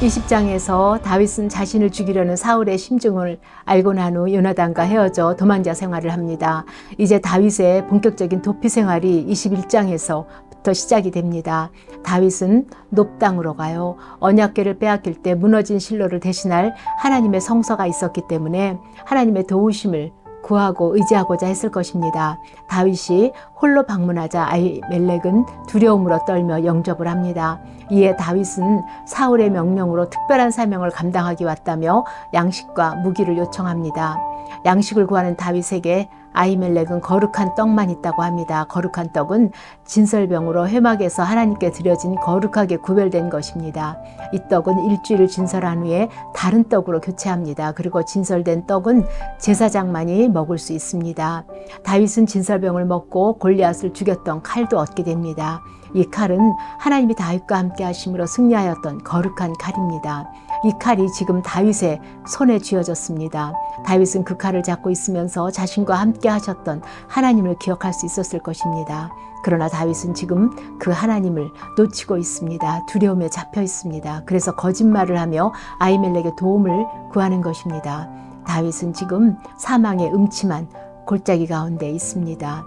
20장에서 다윗은 자신을 죽이려는 사울의 심증을 알고 난 후 요나단과 헤어져 도망자 생활을 합니다. 이제 다윗의 본격적인 도피 생활이 21장에서부터 시작이 됩니다. 다윗은 놉 땅으로 가요. 언약궤를 빼앗길 때 무너진 실로를 대신할 하나님의 성서가 있었기 때문에 하나님의 도우심을 구하고 의지하고자 했을 것입니다. 다윗이 홀로 방문하자 아히멜렉은 두려움으로 떨며 영접을 합니다. 이에 다윗은 사울의 명령으로 특별한 사명을 감당하기 왔다며 양식과 무기를 요청합니다. 양식을 구하는 다윗에게 아히멜렉은 거룩한 떡만 있다고 합니다. 거룩한 떡은 진설병으로 회막에서 하나님께 드려진 거룩하게 구별된 것입니다. 이 떡은 일주일 진설한 후에 다른 떡으로 교체합니다. 그리고 진설된 떡은 제사장만이 먹을 수 있습니다. 다윗은 진설병을 먹고 골리앗을 죽였던 칼도 얻게 됩니다. 이 칼은 하나님이 다윗과 함께 하심으로 승리하였던 거룩한 칼입니다. 이 칼이 지금 다윗의 손에 쥐어졌습니다. 다윗은 그 칼을 잡고 있으면서 자신과 함께 하셨던 하나님을 기억할 수 있었을 것입니다. 그러나 다윗은 지금 그 하나님을 놓치고 있습니다. 두려움에 잡혀 있습니다. 그래서 거짓말을 하며 아히멜렉의 도움을 구하는 것입니다. 다윗은 지금 사망의 음침한 골짜기 가운데 있습니다.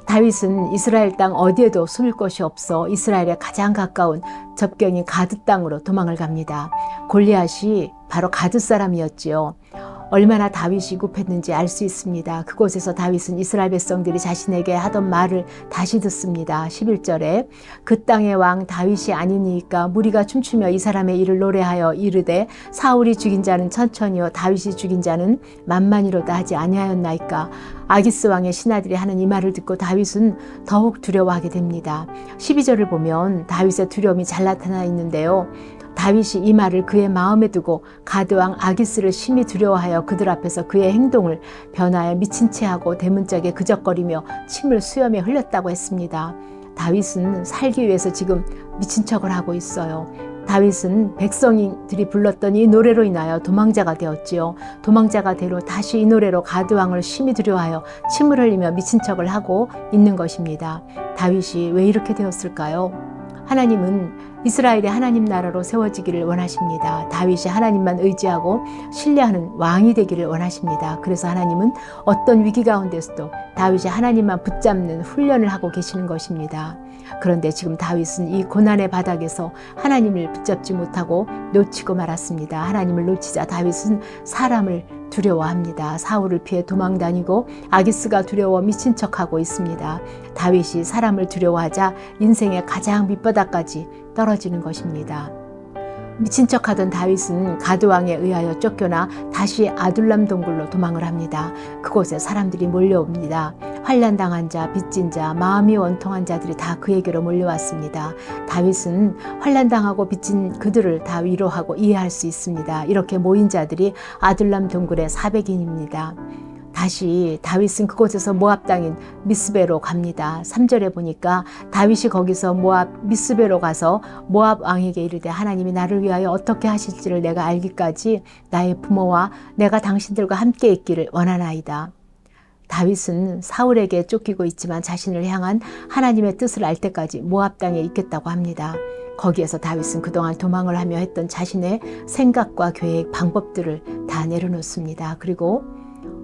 다윗은 이스라엘 땅 어디에도 숨을 곳이 없어 이스라엘에 가장 가까운 접경인 가드 땅으로 도망을 갑니다. 골리앗이 바로 가드 사람이었지요. 얼마나 다윗이 급했는지 알 수 있습니다. 그곳에서 다윗은 이스라엘 백성들이 자신에게 하던 말을 다시 듣습니다. 11절에 그 땅의 왕 다윗이 아니니까 무리가 춤추며 이 사람의 일을 노래하여 이르되 사울이 죽인 자는 천천히요 다윗이 죽인 자는 만만히로다 하지 아니하였나이까. 아기스 왕의 신하들이 하는 이 말을 듣고 다윗은 더욱 두려워하게 됩니다. 12절을 보면 다윗의 두려움이 잘 나타나 있는데요. 다윗이 이 말을 그의 마음에 두고 가드왕 아기스를 심히 두려워하여 그들 앞에서 그의 행동을 변하여 미친 채 하고 대문짝에 그적거리며 침을 수염에 흘렸다고 했습니다. 다윗은 살기 위해서 지금 미친 척을 하고 있어요. 다윗은 백성들이 불렀던 이 노래로 인하여 도망자가 되었지요. 도망자가 되로 다시 이 노래로 가드왕을 심히 두려워하여 침을 흘리며 미친 척을 하고 있는 것입니다. 다윗이 왜 이렇게 되었을까요? 하나님은 이스라엘이 하나님 나라로 세워지기를 원하십니다. 다윗이 하나님만 의지하고 신뢰하는 왕이 되기를 원하십니다. 그래서 하나님은 어떤 위기 가운데서도 다윗이 하나님만 붙잡는 훈련을 하고 계시는 것입니다. 그런데 지금 다윗은 이 고난의 바닥에서 하나님을 붙잡지 못하고 놓치고 말았습니다. 하나님을 놓치자 다윗은 사람을 두려워합니다. 사울을 피해 도망다니고 아기스가 두려워 미친 척하고 있습니다. 다윗이 사람을 두려워하자 인생의 가장 밑바닥까지 떨어지는 것입니다. 미친 척하던 다윗은 가드왕에 의하여 쫓겨나 다시 아둘람 동굴로 도망을 합니다. 그곳에 사람들이 몰려옵니다. 환난당한 자, 빚진 자, 마음이 원통한 자들이 다 그에게로 몰려왔습니다. 다윗은 환난당하고 빚진 그들을 다 위로하고 이해할 수 있습니다. 이렇게 모인 자들이 아둘람 동굴의 400인입니다. 다시 다윗은 그곳에서 모압 땅인 미스베로 갑니다. 3절에 보니까 다윗이 거기서 모압 미스베로 가서 모압 왕에게 이르되 하나님이 나를 위하여 어떻게 하실지를 내가 알기까지 나의 부모와 내가 당신들과 함께 있기를 원하나이다. 다윗은 사울에게 쫓기고 있지만 자신을 향한 하나님의 뜻을 알 때까지 모압 땅에 있겠다고 합니다. 거기에서 다윗은 그동안 도망을 하며 했던 자신의 생각과 계획, 방법들을 다 내려놓습니다. 그리고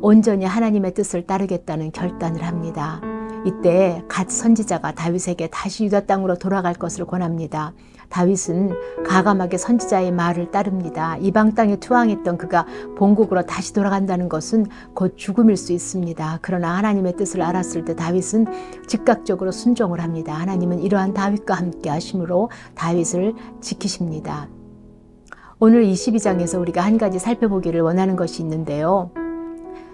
온전히 하나님의 뜻을 따르겠다는 결단을 합니다. 이때 갓 선지자가 다윗에게 다시 유다 땅으로 돌아갈 것을 권합니다. 다윗은 가감하게 선지자의 말을 따릅니다. 이방 땅에 투항했던 그가 본국으로 다시 돌아간다는 것은 곧 죽음일 수 있습니다. 그러나 하나님의 뜻을 알았을 때 다윗은 즉각적으로 순종을 합니다. 하나님은 이러한 다윗과 함께 하심으로 다윗을 지키십니다. 오늘 22장에서 우리가 한 가지 살펴보기를 원하는 것이 있는데요.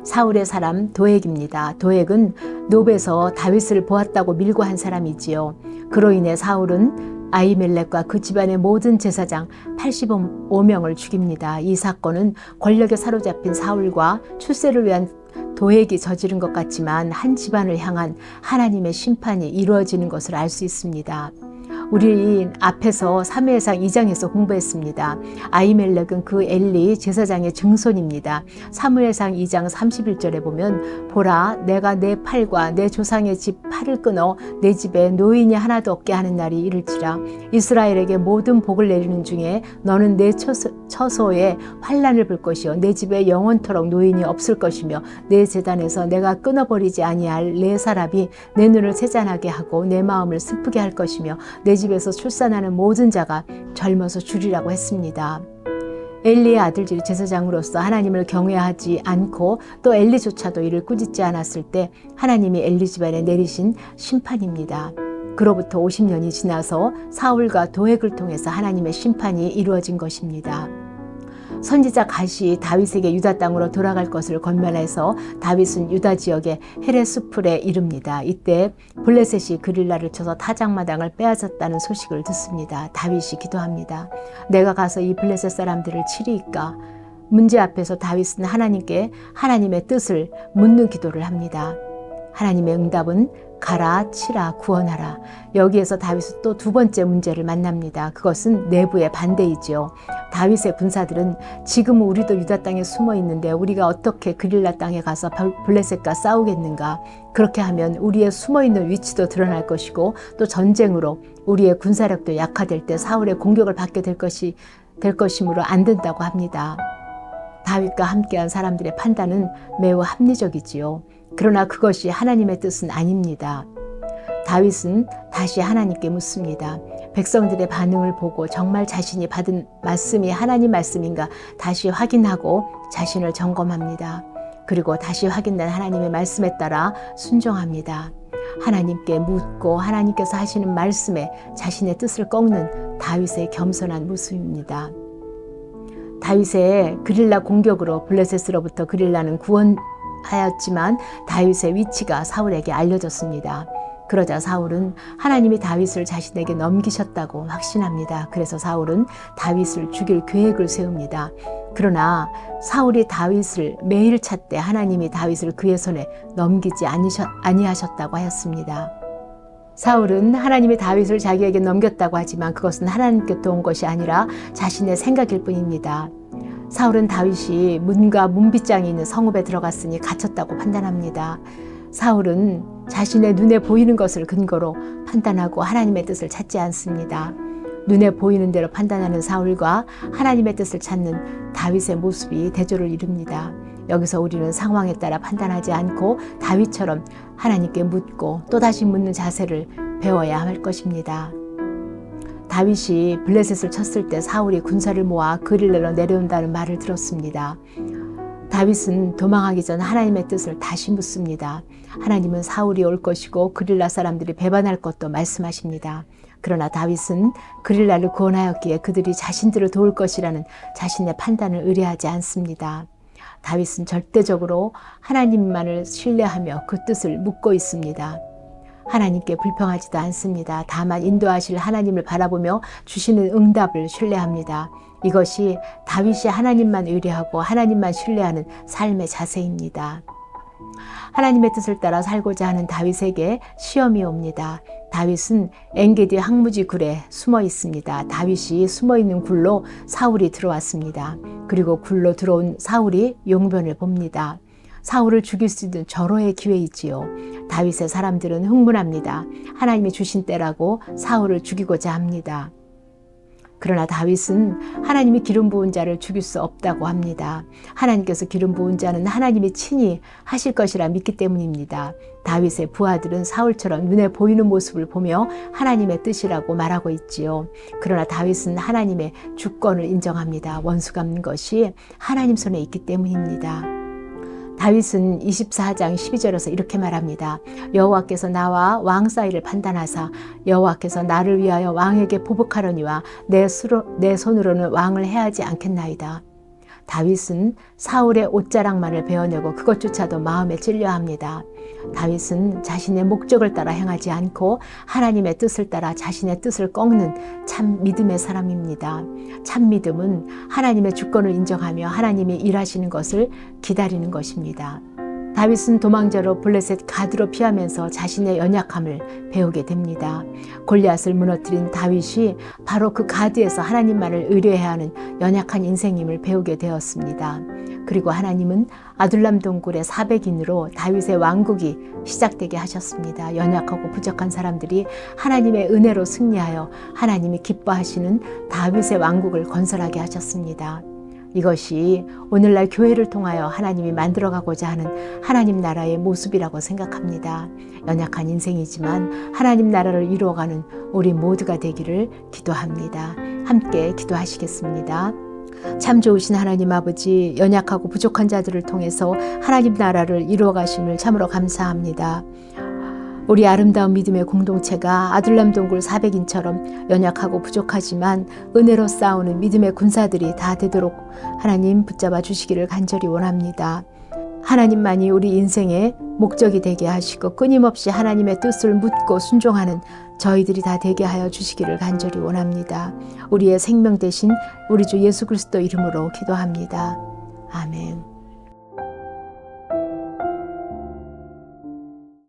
사울의 사람 도액입니다. 도액은 놉에서 다윗을 보았다고 밀고 한 사람이지요. 그로 인해 사울은 아히멜렉과 그 집안의 모든 제사장 85명을 죽입니다. 이 사건은 권력에 사로잡힌 사울과 출세를 위한 도액이 저지른 것 같지만 한 집안을 향한 하나님의 심판이 이루어지는 것을 알 수 있습니다. 우리 앞에서 사무엘상 2장에서 공부했습니다. 아히멜렉은 그 엘리 제사장의 증손입니다. 사무엘상 2장 31절에 보면 보라 내가 내 팔과 내 조상의 집 팔을 끊어 내 집에 노인이 하나도 없게 하는 날이 이를지라. 이스라엘에게 모든 복을 내리는 중에 너는 내 처소에 환난을 불 것이요 내 집에 영원토록 노인이 없을 것이며 내 제단에서 내가 끊어버리지 아니할 내 사람이 내 눈을 세잔하게 하고 내 마음을 슬프게 할 것이며 내 집에서 출산하는 모든 자가 젊어서 주리라고 했습니다. 엘리의 아들들이 제사장으로서 하나님을 경외하지 않고 또 엘리조차도 이를 꾸짖지 않았을 때 하나님이 엘리 집안에 내리신 심판입니다. 그로부터 50년이 지나서 사울과 도액을 통해서 하나님의 심판이 이루어진 것입니다. 선지자 갓이 다윗에게 유다 땅으로 돌아갈 것을 권면해서 다윗은 유다 지역의 헤레스풀에 이릅니다. 이때 블레셋이 그릴라를 쳐서 타작마당을 빼앗았다는 소식을 듣습니다. 다윗이 기도합니다. 내가 가서 이 블레셋 사람들을 치리이까? 문제 앞에서 다윗은 하나님께 하나님의 뜻을 묻는 기도를 합니다. 하나님의 응답은 가라, 치라, 구원하라. 여기에서 다윗은 또 두 번째 문제를 만납니다. 그것은 내부의 반대이지요. 다윗의 군사들은 지금 우리도 유다 땅에 숨어 있는데 우리가 어떻게 그릴라 땅에 가서 블레셋과 싸우겠는가? 그렇게 하면 우리의 숨어 있는 위치도 드러날 것이고 또 전쟁으로 우리의 군사력도 약화될 때 사울의 공격을 받게 될 것이므로 안 된다고 합니다. 다윗과 함께한 사람들의 판단은 매우 합리적이지요. 그러나 그것이 하나님의 뜻은 아닙니다. 다윗은 다시 하나님께 묻습니다. 백성들의 반응을 보고 정말 자신이 받은 말씀이 하나님 말씀인가 다시 확인하고 자신을 점검합니다. 그리고 다시 확인된 하나님의 말씀에 따라 순종합니다. 하나님께 묻고 하나님께서 하시는 말씀에 자신의 뜻을 꺾는 다윗의 겸손한 모습입니다. 다윗의 그릴라 공격으로 블레셋으로부터 그릴라는 구원하였지만 다윗의 위치가 사울에게 알려졌습니다. 그러자 사울은 하나님이 다윗을 자신에게 넘기셨다고 확신합니다. 그래서 사울은 다윗을 죽일 계획을 세웁니다. 그러나 사울이 다윗을 매일 찾되 하나님이 다윗을 그의 손에 넘기지 아니하셨다고 하였습니다. 사울은 하나님이 다윗을 자기에게 넘겼다고 하지만 그것은 하나님께부터 온 것이 아니라 자신의 생각일 뿐입니다. 사울은 다윗이 문과 문빗장이 있는 성읍에 들어갔으니 갇혔다고 판단합니다. 사울은 자신의 눈에 보이는 것을 근거로 판단하고 하나님의 뜻을 찾지 않습니다. 눈에 보이는 대로 판단하는 사울과 하나님의 뜻을 찾는 다윗의 모습이 대조를 이룹니다. 여기서 우리는 상황에 따라 판단하지 않고 다윗처럼 하나님께 묻고 또다시 묻는 자세를 배워야 할 것입니다. 다윗이 블레셋을 쳤을 때 사울이 군사를 모아 그릴라로 내려온다는 말을 들었습니다. 다윗은 도망하기 전 하나님의 뜻을 다시 묻습니다. 하나님은 사울이 올 것이고 그릴라 사람들이 배반할 것도 말씀하십니다. 그러나 다윗은 그릴라를 구원하였기에 그들이 자신들을 도울 것이라는 자신의 판단을 의뢰하지 않습니다. 다윗은 절대적으로 하나님만을 신뢰하며 그 뜻을 묻고 있습니다. 하나님께 불평하지도 않습니다. 다만 인도하실 하나님을 바라보며 주시는 응답을 신뢰합니다. 이것이 다윗이 하나님만 의뢰하고 하나님만 신뢰하는 삶의 자세입니다. 하나님의 뜻을 따라 살고자 하는 다윗에게 시험이 옵니다. 다윗은 엔게디 항무지 굴에 숨어 있습니다. 다윗이 숨어 있는 굴로 사울이 들어왔습니다. 그리고 굴로 들어온 사울이 용변을 봅니다. 사울을 죽일 수 있는 절호의 기회이지요. 다윗의 사람들은 흥분합니다. 하나님이 주신 때라고 사울을 죽이고자 합니다. 그러나 다윗은 하나님이 기름 부은 자를 죽일 수 없다고 합니다. 하나님께서 기름 부은 자는 하나님이 친히 하실 것이라 믿기 때문입니다. 다윗의 부하들은 사울처럼 눈에 보이는 모습을 보며 하나님의 뜻이라고 말하고 있지요. 그러나 다윗은 하나님의 주권을 인정합니다. 원수 갚는 것이 하나님 손에 있기 때문입니다. 다윗은 24장 12절에서 이렇게 말합니다. 여호와께서 나와 왕 사이를 판단하사 여호와께서 나를 위하여 왕에게 보복하려니와 내 손으로는 왕을 해하지 않겠나이다. 다윗은 사울의 옷자락만을 베어내고 그것조차도 마음에 찔려합니다. 다윗은 자신의 목적을 따라 행하지 않고 하나님의 뜻을 따라 자신의 뜻을 꺾는 참 믿음의 사람입니다. 참 믿음은 하나님의 주권을 인정하며 하나님이 일하시는 것을 기다리는 것입니다. 다윗은 도망자로 블레셋 가드로 피하면서 자신의 연약함을 배우게 됩니다. 골리앗을 무너뜨린 다윗이 바로 그 가드에서 하나님만을 의뢰해야 하는 연약한 인생임을 배우게 되었습니다. 그리고 하나님은 아둘람 동굴의 400인으로 다윗의 왕국이 시작되게 하셨습니다. 연약하고 부족한 사람들이 하나님의 은혜로 승리하여 하나님이 기뻐하시는 다윗의 왕국을 건설하게 하셨습니다. 이것이 오늘날 교회를 통하여 하나님이 만들어가고자 하는 하나님 나라의 모습이라고 생각합니다. 연약한 인생이지만 하나님 나라를 이루어가는 우리 모두가 되기를 기도합니다. 함께 기도하시겠습니다. 참 좋으신 하나님 아버지, 연약하고 부족한 자들을 통해서 하나님 나라를 이루어 가심을 참으로 감사합니다. 우리 아름다운 믿음의 공동체가 아둘람 동굴 400인처럼 연약하고 부족하지만 은혜로 싸우는 믿음의 군사들이 다 되도록 하나님 붙잡아 주시기를 간절히 원합니다. 하나님만이 우리 인생의 목적이 되게 하시고 끊임없이 하나님의 뜻을 묻고 순종하는 저희들이 다 되게 하여 주시기를 간절히 원합니다. 우리의 생명 대신 우리 주 예수 그리스도 이름으로 기도합니다. 아멘.